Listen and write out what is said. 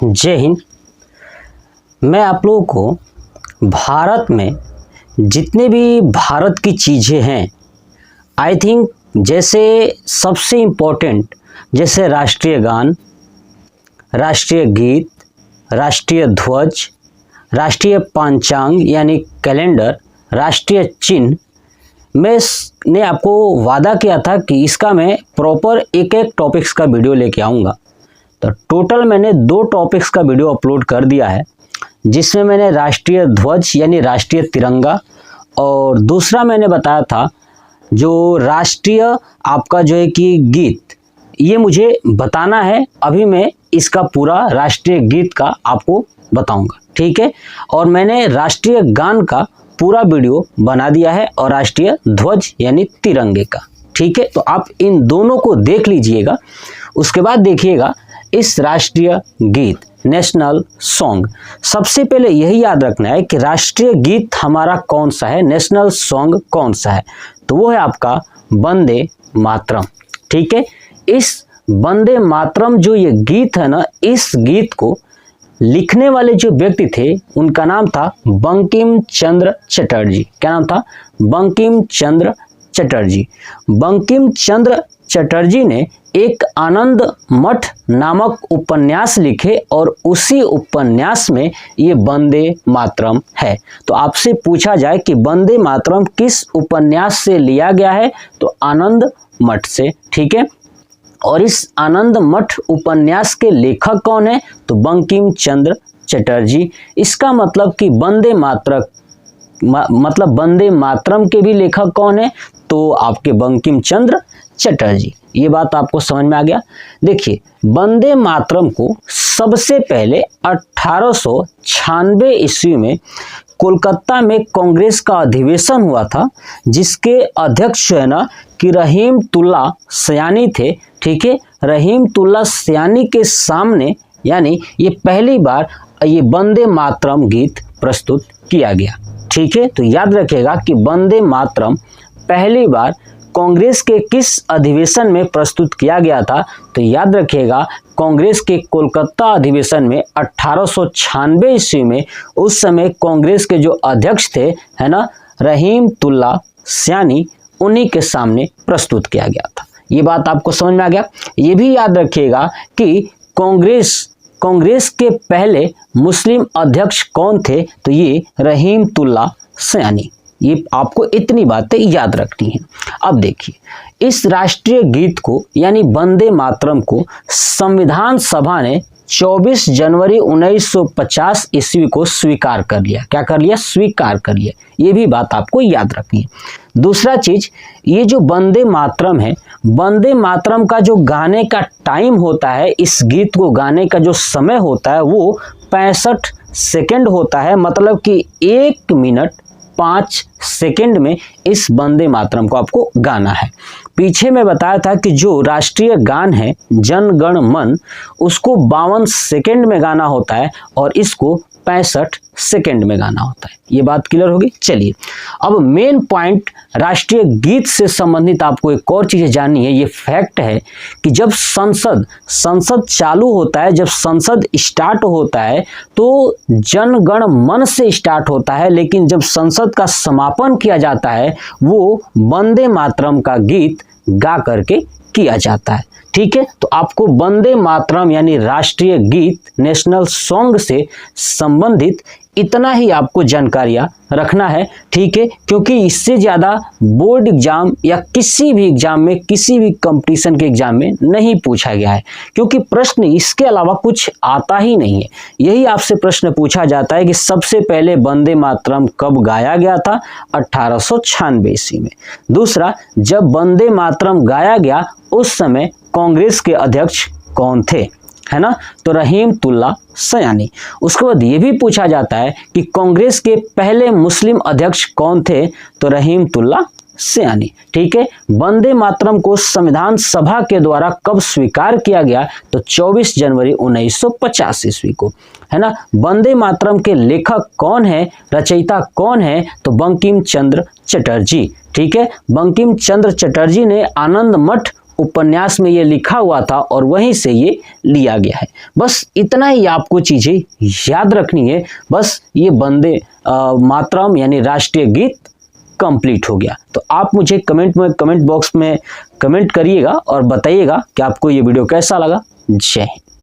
जय हिंद। मैं आप लोगों को भारत में जितने भी भारत की चीज़ें हैं, आई थिंक जैसे सबसे इम्पोर्टेंट जैसे राष्ट्रीय गान, राष्ट्रीय गीत, राष्ट्रीय ध्वज, राष्ट्रीय पंचांग यानी कैलेंडर, राष्ट्रीय चिन्ह, मैंने आपको वादा किया था कि इसका मैं प्रॉपर एक एक टॉपिक्स का वीडियो लेके आऊँगा। तो टोटल मैंने 2 टॉपिक्स का वीडियो अपलोड कर दिया है, जिसमें मैंने राष्ट्रीय ध्वज यानी राष्ट्रीय तिरंगा और दूसरा मैंने बताया था जो राष्ट्रीय आपका जो है कि गीत, ये मुझे बताना है। अभी मैं इसका पूरा राष्ट्रीय गीत का आपको बताऊंगा, ठीक है। और मैंने राष्ट्रीय गान का पूरा वीडियो बना दिया है और राष्ट्रीय ध्वज यानी तिरंगे का, ठीक है। तो आप इन दोनों को देख लीजिएगा। उसके बाद देखिएगा इस राष्ट्रीय गीत नेशनल सॉन्ग, सबसे पहले यही याद रखना है कि राष्ट्रीय गीत हमारा कौन सा है, नेशनल सॉन्ग कौन सा है, तो वो है आपका वंदे मातरम, ठीक है। इस वंदे मातरम जो ये गीत है ना, इस गीत को लिखने वाले जो व्यक्ति थे उनका नाम था बंकिम चंद्र चटर्जी। क्या नाम था? बंकिम चंद्र चटर्जी। बंकिम चंद्र चटर्जी ने एक आनंद मठ नामक उपन्यास लिखे और उसी उपन्यास में ये वंदे मातरम है। तो आपसे पूछा जाए कि वंदे मातरम किस उपन्यास से लिया गया है, तो आनंद मठ से, ठीक है। और इस आनंद मठ उपन्यास के लेखक कौन है, तो बंकिम चंद्र चटर्जी। इसका मतलब कि वंदे मातरम के भी लेखक कौन है, तो आपके बंकिम चंद्र चटर्जी। ये बात आपको समझ में आ गया। देखिए, वंदे मातरम को सबसे पहले 1896 ईस्वी में कोलकाता में कांग्रेस का अधिवेशन हुआ था, जिसके अध्यक्ष है ना कि रहीमतुल्ला सयानी थे, ठीक है। रहीमतुल्ला सयानी के सामने यानी ये पहली बार ये वंदे मातरम गीत प्रस्तुत किया गया, ठीक है। तो याद रखिएगा कि वंदे मातरम पहली बार कांग्रेस के किस अधिवेशन में प्रस्तुत किया गया था, तो याद रखिएगा कांग्रेस के कोलकाता अधिवेशन में 1896 ईस्वी में। उस समय कांग्रेस के जो अध्यक्ष थे है ना रहीमतुल्ला सयानी, उन्हीं के सामने प्रस्तुत किया गया था। ये बात आपको समझ में आ गया। ये भी याद रखिएगा कि कांग्रेस के पहले मुस्लिम अध्यक्ष कौन थे, तो ये रहीमतुल्ला सयानी। ये आपको इतनी बातें याद रखनी है। अब देखिए, इस राष्ट्रीय गीत को यानी वंदे मातरम को संविधान सभा ने 24 जनवरी 1950 ईस्वी को स्वीकार कर लिया। क्या कर लिया? स्वीकार कर लिया। ये भी बात आपको याद रखनी है। दूसरा चीज, ये जो वंदे मातरम है, वंदे मातरम का जो गाने का टाइम होता है, इस गीत को गाने का जो समय होता है वो 65 सेकेंड होता है। मतलब कि 1 मिनट 5 सेकेंड में इस वंदे मातरम को आपको गाना है। पीछे मैं बताया था कि जो राष्ट्रीय गान है जन गण मन, उसको 52 सेकेंड में गाना होता है और इसको 65 सेकेंड में गाना होता है। ये बात क्लियर होगी। चलिए, अब मेन पॉइंट राष्ट्रीय गीत से संबंधित आपको एक और चीज़ जाननी है। ये फैक्ट है कि जब संसद चालू होता है, जब संसद स्टार्ट होता है तो जन गण मन से स्टार्ट होता है, लेकिन जब संसद का समापन किया जाता है वो वंदे मातरम का गीत गा करके किया जाता है, ठीक है। तो आपको वंदे मातरम यानी राष्ट्रीय गीत नेशनल सॉन्ग से संबंधित इतना ही आपको जानकारियां रखना है, ठीक है। क्योंकि इससे ज़्यादा बोर्ड एग्जाम या किसी भी एग्जाम में, किसी भी कंपटीशन के एग्जाम में नहीं पूछा गया है, क्योंकि प्रश्न इसके अलावा कुछ आता ही नहीं है। यही आपसे प्रश्न पूछा जाता है कि सबसे पहले वंदे मातरम कब गाया गया था? 1896 ईस्वी में। दूसरा, जब वंदे मातरम गाया गया उस समय कांग्रेस के अध्यक्ष कौन थे, है ना, तो रहीमतुल्ला सयानी। उसके बाद ये भी पूछा जाता है कि कांग्रेस के पहले मुस्लिम अध्यक्ष कौन थे, तो रहीमतुल्ला सयानी, ठीक है। वंदे मातरम को संविधान सभा के द्वारा कब स्वीकार किया गया, तो 24 जनवरी 1950 ईस्वी को, है ना। वंदे मातरम के लेखक कौन है, रचयिता कौन है, तो बंकिम चंद्र चटर्जी, ठीक है। बंकिम चंद्र चटर्जी ने आनंद मठ उपन्यास में ये लिखा हुआ था और वहीं से ये लिया गया है। बस इतना ही आपको चीज़ें याद रखनी है। बस ये वंदे मातरम यानी राष्ट्रीय गीत कंप्लीट हो गया। तो आप मुझे कमेंट बॉक्स में कमेंट करिएगा और बताइएगा कि आपको ये वीडियो कैसा लगा। जय हिंद।